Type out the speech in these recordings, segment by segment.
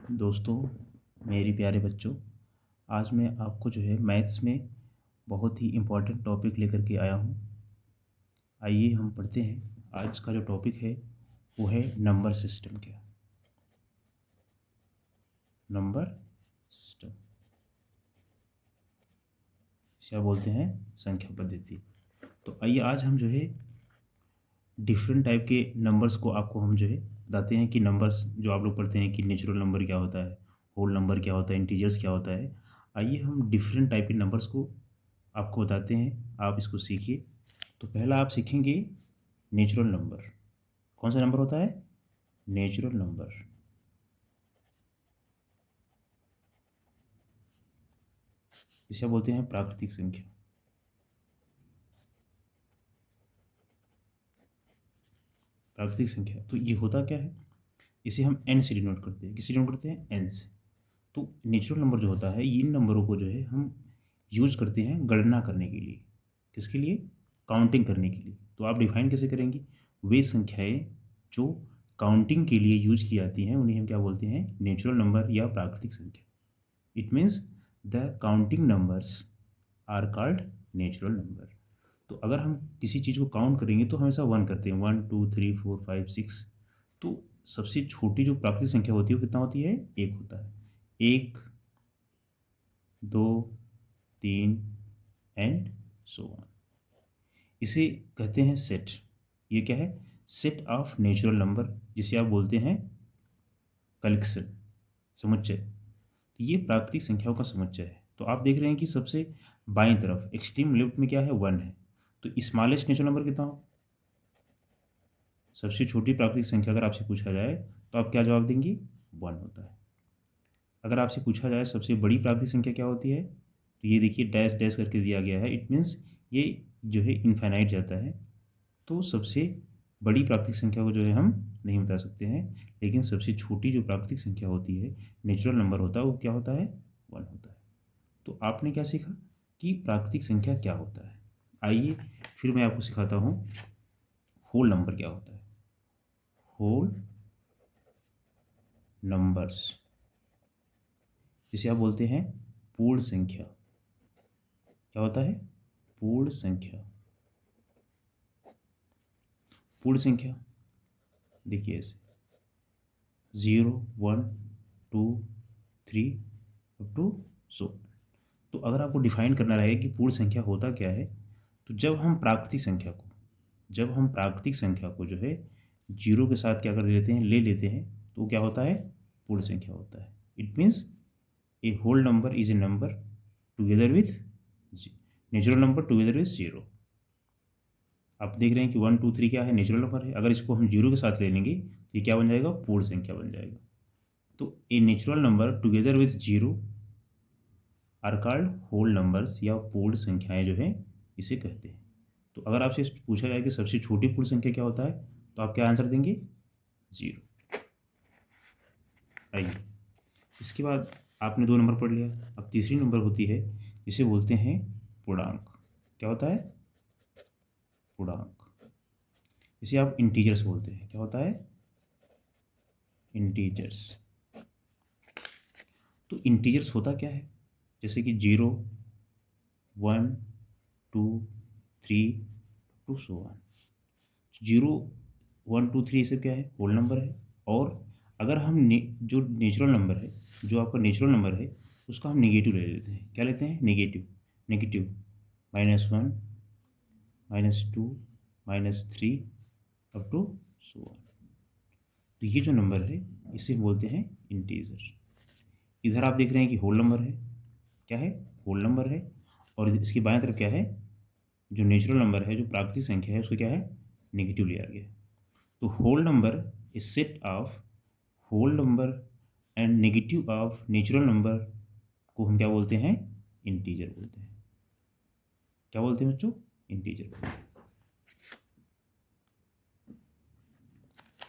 दोस्तों, मेरी प्यारे बच्चों, आज मैं आपको जो है मैथ्स में बहुत ही इम्पोर्टेंट टॉपिक लेकर के आया हूँ। आइए हम पढ़ते हैं। आज का जो टॉपिक है वो है नंबर सिस्टम। क्या नंबर सिस्टम क्या बोलते हैं? संख्या पद्धति। तो आइए आज हम जो है डिफरेंट टाइप के नंबर्स को आपको हम जो है बताते हैं कि नंबर्स जो आप लोग पढ़ते हैं कि नेचुरल नंबर क्या होता है, होल नंबर क्या होता है, इंटीजर्स क्या होता है। आइए हम डिफरेंट टाइप के नंबर्स को आपको बताते हैं, आप इसको सीखिए। तो पहला आप सीखेंगे नेचुरल नंबर। कौन सा नंबर होता है? Natural number. इसे बोलते हैं प्राकृतिक संख्या। प्राकृतिक संख्या तो ये होता क्या है? इसे हम एन से डिनोट करते हैं। किससे डिनोट करते हैं? एन से। तो नेचुरल नंबर जो होता है, इन नंबरों को जो है हम यूज करते हैं गणना करने के लिए। किसके लिए? काउंटिंग करने के लिए। तो आप डिफाइन कैसे करेंगे? वे संख्याएं जो काउंटिंग के लिए यूज की जाती हैं उन्हें हम क्या बोलते हैं? नेचुरल नंबर या प्राकृतिक संख्या। It means the counting numbers are called natural number. तो अगर हम किसी चीज़ को काउंट करेंगे तो हमेशा वन करते हैं, 1 2 3 4 5 6। तो सबसे छोटी जो प्राकृतिक संख्या होती है वो कितना होती है? एक होता है। 1 2 3 एंड सो ऑन। इसे कहते हैं सेट। ये क्या है? सेट ऑफ नेचुरल नंबर, जिसे आप बोलते हैं कलेक्शन, समुच्चय। तो ये प्राकृतिक संख्याओं का समुच्चय है। तो आप देख रहे हैं कि सबसे बाईं तरफ एक्सट्रीम लेफ्ट में क्या है? 1 है। तो स्मॉलेस्ट नेचुरल नंबर कितना हो? सबसे छोटी प्राकृतिक संख्या अगर आपसे पूछा जाए तो आप क्या जवाब देंगे? 1 होता है। अगर आपसे पूछा जाए सबसे बड़ी प्राकृतिक संख्या क्या होती है, तो ये देखिए डैश डैश करके दिया गया है। इट मीन्स ये जो है इनफाइनाइट जाता है। तो सबसे बड़ी प्राकृतिक संख्या को जो है हम नहीं बता सकते हैं, लेकिन सबसे छोटी जो प्राकृतिक संख्या होती है, नेचुरल नंबर होता है, वो क्या होता है? 1 होता है। तो आपने क्या सीखा कि प्राकृतिक संख्या क्या होता है। आइए फिर मैं आपको सिखाता हूँ होल नंबर क्या होता है। होल नंबर्स, जिसे आप बोलते हैं पूर्ण संख्या। क्या होता है? पूर्ण संख्या। पूर्ण संख्या देखिए ऐसे 0 1 2 3 अप टू सो। तो अगर आपको डिफाइन करना रहे कि पूर्ण संख्या होता क्या है, तो जब हम प्राकृतिक संख्या को जो है जीरो के साथ क्या कर लेते हैं? ले लेते हैं, तो वो क्या होता है? पूर्ण संख्या होता है। It means a whole number is a number together with natural number together with zero. आप देख रहे हैं कि 1 2 3 क्या है? नेचुरल नंबर है। अगर इसको हम जीरो के साथ ले लेंगे तो ये क्या बन जाएगा? पूर्ण संख्या बन जाएगा। तो a natural number together with zero are called whole numbers, या पूर्ण संख्याएं जो है इसे कहते हैं। तो अगर आपसे पूछा जाए कि सबसे छोटी पूर्ण संख्या क्या होता है, तो आप क्या आंसर देंगे? 0। आइए इसके बाद आपने 2 नंबर पढ़ लिया। अब तीसरी नंबर होती है जिसे बोलते हैं पूर्णांक। क्या होता है? पूर्णांक। इसे आप इंटीजर्स बोलते हैं। क्या होता है? इंटीजर्स। तो इंटीजर्स होता क्या है? जैसे कि 0 1 2 3 टू सो वन। 0 1 2 3 ये सब क्या है? होल नंबर है। और अगर हम जो नेचुरल नंबर है, जो आपका नेचुरल नंबर है, उसका हम नेगेटिव ले लेते हैं। क्या लेते हैं? Negative. Negative -1 -2 -3 up to so on. तो ये जो नंबर है इसे बोलते हैं इंटीजर। इधर आप देख रहे हैं कि होल नंबर है। क्या है? होल नंबर है। और इसकी बाएं तरफ क्या है? जो नेचुरल नंबर है, जो प्राकृतिक संख्या है, उसको क्या है? नेगेटिव लिया गया। तो whole number is set of whole number and negative of natural number को हम क्या बोलते हैं? इंटीजर बोलते हैं। क्या बोलते हैं बच्चों? इंटीजर बोलते हैं।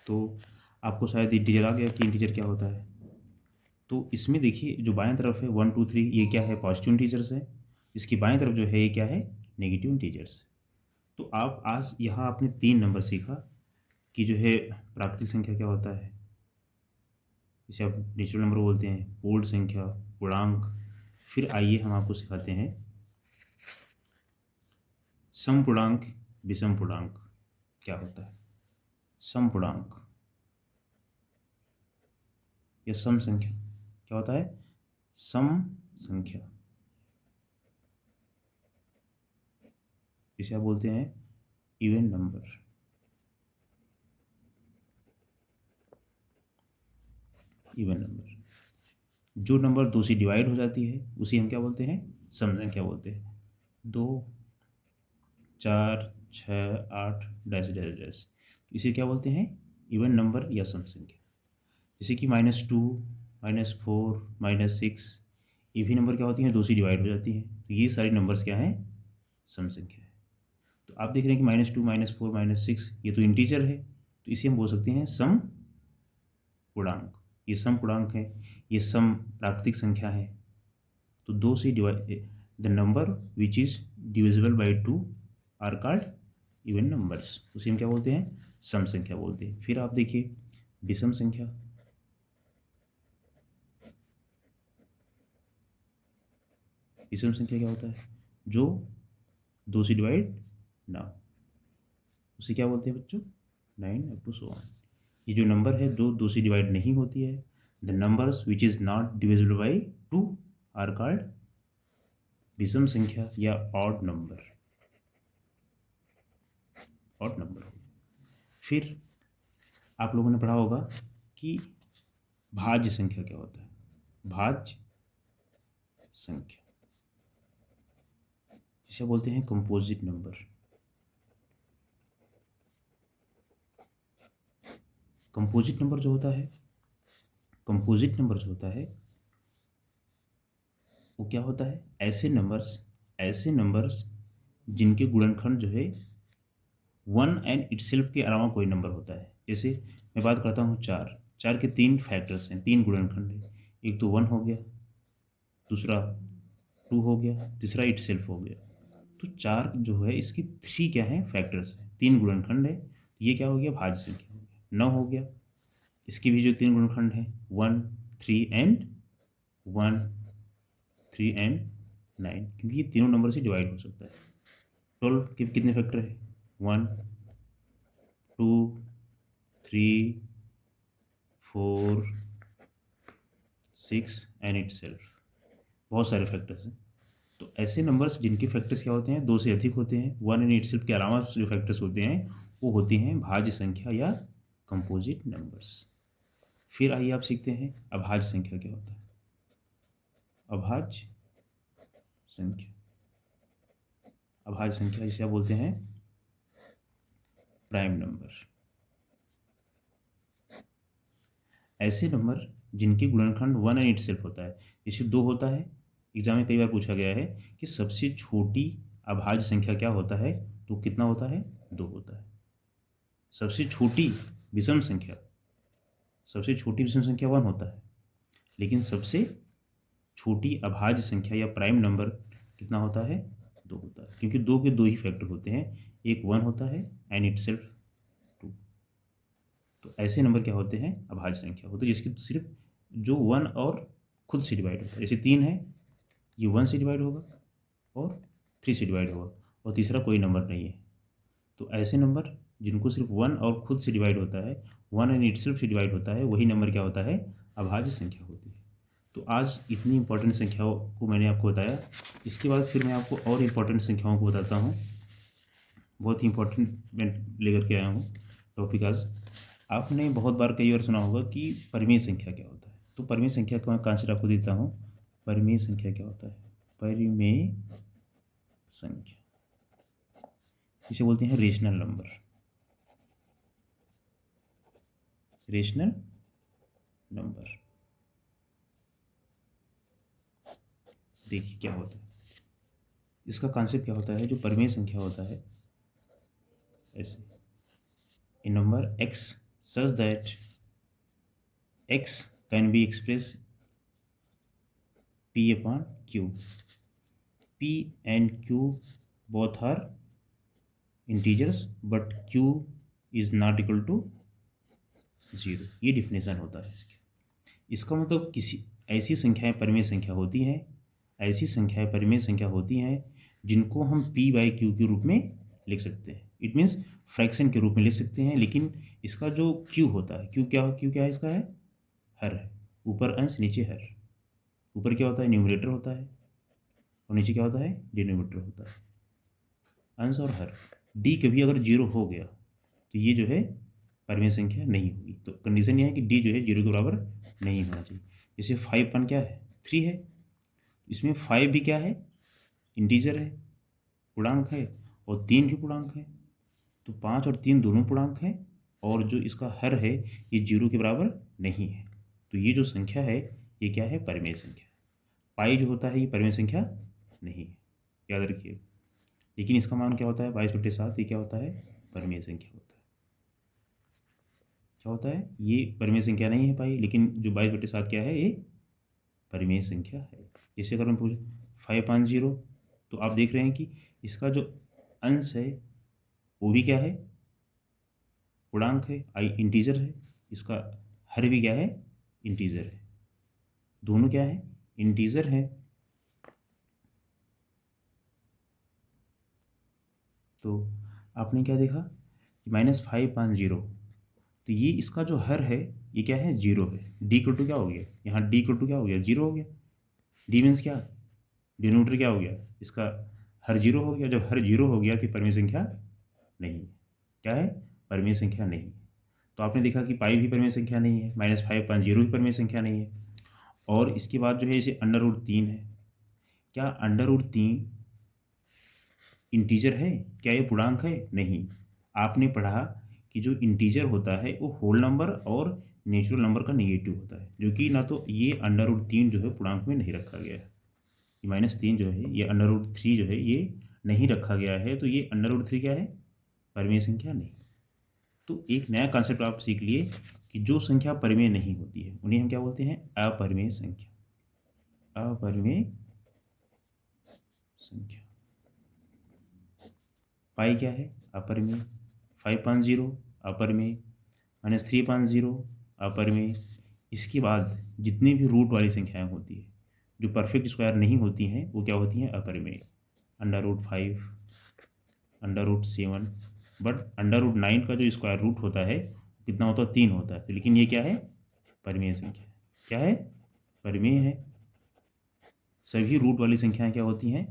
तो आपको शायद इंटीजर आ गया कि इंटीजर क्या होता है। तो इसमें देखिए जो बाएं तरफ है 1 2 3, ये क्या है? पॉजिटिव इंटीजर्स है। इसकी बाएं तरफ जो है ये क्या है? Negative integers. तो आप आज यहाँ आपने 3 नंबर सीखा कि जो है प्राकृतिक संख्या क्या होता है, इसे आप नेचुरल नंबर बोलते हैं, पूर्ण संख्या, पूर्णांक। फिर आइए हम आपको सिखाते हैं समपूर्णांक, विषम पूर्णांक क्या होता है। समपूर्णांक या सम संख्या क्या होता है? सम संख्या, इसे आप बोलते हैं इवन नंबर। इवन नंबर, जो नंबर दो से डिवाइड हो जाती है उसी हम क्या बोलते हैं? सम संख्या बोलते हैं। 2, 4, 6, 8 डैश डैश डैश, इसे क्या बोलते हैं? इवन नंबर या सम संख्या। जैसे कि -2, -4, -6, ये भी नंबर क्या होती हैं? दो से डिवाइड हो जाती हैं, तो ये सारी नंबर्स क्या हैं? सम संख्या है। तो आप देख रहे हैं कि -2, -4, -6 ये तो इंटीजर है, तो इसे हम बोल सकते हैं सम पूर्णांक। ये सम पूर्णांक है, ये सम प्राकृतिक संख्या है। तो दो से divide, the number which is divisible by 2 are called even numbers, उसे हम क्या बोलते हैं? सम संख्या बोलते हैं। फिर आप देखिए विषम संख्या। विषम संख्या क्या होता है? जो दो से डिवाइड ना हो, उसे क्या बोलते हैं बच्चों? 9 अप टू सो ऑन। ये जो नंबर है जो दो से डिवाइड नहीं होती है, the numbers which is not divisible by 2 are called विषम संख्या या ऑड नंबर। Odd number. फिर आप लोगों ने पढ़ा होगा कि भाज्य संख्या क्या होता है? भाज्य संख्या जिसे बोलते हैं कंपोजिट नंबर। कंपोजिट नंबर जो होता है, कंपोजिट नंबर जो होता है वो क्या होता है? ऐसे नंबर्स जिनके गुणनखंड जो है वन एंड इटसेल्फ के अलावा कोई नंबर होता है। जैसे मैं बात करता हूँ चार के 3 फैक्टर्स हैं, 3 गुणनखंड है। एक तो 1 हो गया, दूसरा 2 हो गया, तीसरा इटसेल्फ हो गया। तो 4 जो है इसकी 3 क्या है? फैक्टर्स हैं, 3 गुणनखंड है। ये क्या हो गया? भाज्य संख्या हो गया। 9 हो गया, इसकी भी जो 3 गुणनखंड हैं 1, 3 एंड 1, 3 एंड 9, क्योंकि ये तीनों नंबर से डिवाइड हो सकता है। 12 के कितने फैक्टर है? 1, 2, 3, 4, 6 एंड इटसेल्फ। बहुत सारे फैक्टर्स हैं। तो ऐसे नंबर्स जिनके फैक्टर्स क्या होते हैं? दो से अधिक होते हैं, वन एंड इटसेल्फ के अलावा जो फैक्टर्स होते हैं वो होते हैं भाज्य संख्या या कंपोजिट नंबर्स। फिर आइए आप सीखते हैं अभाज्य संख्या क्या होता है। अभाज्य संख्या, अभाज्य संख्या जिसे आप बोलते हैं प्राइम नंबर। ऐसे नंबर जिनके गुणनखंड वन एंड इटसेल्फ होता है, जैसे 2 होता है। एग्जाम में कई बार पूछा गया है कि सबसे छोटी अभाज्य संख्या क्या होता है, तो कितना होता है? 2 होता है। सबसे छोटी विषम संख्या, सबसे छोटी विषम संख्या 1 होता है, लेकिन सबसे छोटी अभाज्य संख्या या प्राइम नंबर कितना होता है? 2 होता है, क्योंकि 2 के 2 ही फैक्टर होते हैं, एक 1 होता है एंड इटसेल्फ 2। तो ऐसे नंबर क्या होते हैं? अभाज्य संख्या होते हैं, जिसकी सिर्फ जो 1 और खुद से डिवाइड होता है। जैसे 3 है, ये 1 से डिवाइड होगा और 3 से डिवाइड होगा और तीसरा कोई नंबर नहीं है। तो ऐसे नंबर जिनको सिर्फ 1 और खुद से डिवाइड होता है, 1 एंड इटसेल्फ से डिवाइड होता है, वही नंबर क्या होता है? अभाज्य संख्या होती है। तो आज इतनी इंपॉर्टेंट संख्याओं को मैंने आपको बताया। इसके बाद फिर मैं आपको और इम्पॉर्टेंट संख्याओं को बताता हूँ। बहुत ही इंपॉर्टेंट मैं लेकर के आया हूँ टॉपिक आज। आपने बहुत बार कई बार सुना होगा कि परिमेय संख्या क्या होता है। तो परिमेय संख्या का कॉन्सेप्ट आपको देता हूँ। परिमेय संख्या क्या होता है? परिमेय संख्या इसे बोलते हैं रेशनल नंबर। रेशनल नंबर देखिए क्या होता है, इसका कॉन्सेप्ट क्या होता है। जो परिमेय संख्या होता है, ऐसे ए number x such that x can be expressed p upon q. p and q both are integers but q is not equal to 0। ये डिफिनेशन होता है इसकी। इसका मतलब किसी ऐसी संख्याएं परिमेय संख्या होती हैं, ऐसी संख्याएं परिमेय संख्या होती हैं जिनको हम p बाई क्यू के रूप में लिख सकते हैं। इट मीन्स फ्रैक्शन के रूप में लिख सकते हैं, लेकिन इसका जो q होता है, क्यू क्या है इसका, है हर है, ऊपर अंश नीचे हर। ऊपर क्या होता है, न्यूमरेटर होता है, और नीचे क्या होता है, डिनोमिनेटर होता है, अंश और हर। d कभी अगर 0 हो गया तो ये जो है परिमेय संख्या नहीं होगी। तो कंडीशन ये है कि d जो है 0 के बराबर नहीं होना चाहिए। जैसे 5 क्या है, 3 है, इसमें 5 भी क्या है, इंटीजर है, पूर्णांक है, और 3 भी पूर्णांक है। तो 5 और 3 दोनों पूर्णांक हैं, और जो इसका हर है ये 0 के बराबर नहीं है। तो ये जो संख्या है ये क्या है, परिमेय संख्या। पाई जो होता है ये परिमेय संख्या नहीं है, याद रखिए। लेकिन इसका मान क्या होता है, 22/7, ये क्या होता है, परिमेय संख्या होता है। क्या होता है, ये परिमेय संख्या नहीं है पाई, लेकिन जो 22/7 क्या है, ये परिमेय संख्या है। जैसे अगर मैं पूछूँ 550, तो आप देख रहे हैं कि इसका जो अंश है वो भी क्या है, पूर्णांक है, इंटीजर है। इसका हर भी क्या है, इंटीजर है। दोनों क्या है, इंटीजर है। तो आपने क्या देखा कि -550, तो ये इसका जो हर है ये क्या है, 0 है। डी इक्वल टू क्या हो गया, यहाँ डी इक्वल टू क्या हो गया, 0 हो गया। डी मीन्स क्या, डिनोमिनेटर क्या हो गया, इसका हर 0 हो गया। जब हर 0 हो गया कि परिमेय संख्या नहीं है, क्या है, परिमेय संख्या नहीं है। तो आपने देखा कि पाई भी परिमेय संख्या नहीं है, -550 भी परिमेय संख्या नहीं है। और इसके बाद जो है इसे √3 है। क्या √3 इंटीजर है, क्या ये पूर्णांक है, नहीं। आपने पढ़ा कि जो इंटीजर होता है वो होल नंबर और नेचुरल नंबर का नेगेटिव होता है, जो कि ना तो ये √3 जो है पूर्णांक में नहीं रखा गया है। ये -3 जो है, ये √3 जो है ये नहीं रखा गया है, तो ये √3 क्या है, परिमेय संख्या नहीं। तो एक नया कॉन्सेप्ट आप सीख लिए कि जो संख्या परिमेय नहीं होती है उन्हें हम क्या बोलते हैं, अपरिमेय संख्या। अपरिमेय संख्या। पाई क्या है, अपरिमेय। 550 अपरिमेय, -350 अपरिमेय। इसके बाद जितनी भी रूट वाली संख्याएं होती है जो परफेक्ट स्क्वायर नहीं होती हैं वो क्या होती हैं, अपरिमेय। √5, √7, बट √9 का जो स्क्वायर रूट होता है कितना होता है, 3 होता है। लेकिन ये क्या है, परिमेय संख्या। क्या है, परिमेय है। सभी रूट वाली संख्याएं क्या होती हैं,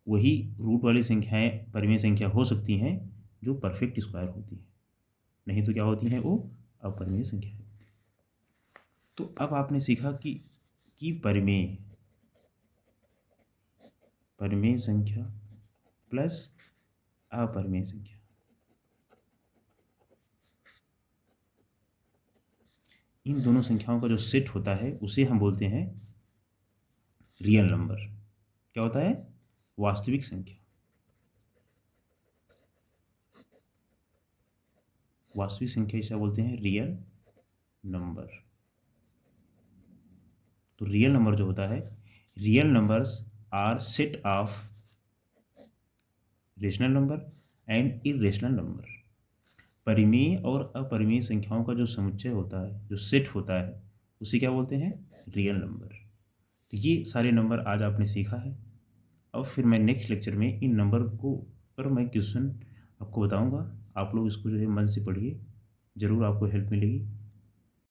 वही रूट वाली संख्याएं परिमेय संख्या हो सकती हैं जो परफेक्ट स्क्वायर होती हैं, नहीं तो क्या होती हैं, वो अपरिमेय संख्या है। तो अब आपने सीखा कि परिमेय संख्या प्लस अपरिमेय संख्या, इन दोनों संख्याओं का जो सेट होता है उसे हम बोलते हैं रियल नंबर। क्या होता है, वास्तविक संख्या। वास्तविक संख्या इसे बोलते हैं रियल नंबर। तो रियल नंबर जो होता है, real numbers are set of rational number and irrational number. परिमेय और अपरिमेय संख्याओं का जो समुच्चय होता है, जो सेट होता है, उसे क्या बोलते हैं, रियल नंबर। तो ये सारे नंबर आज आपने सीखा है। अब फिर मैं नेक्स्ट लेक्चर में इन नंबर को पर मैं क्वेश्चन आपको बताऊंगा। आप लोग इसको जो है मन से पढ़िए, ज़रूर आपको हेल्प मिलेगी।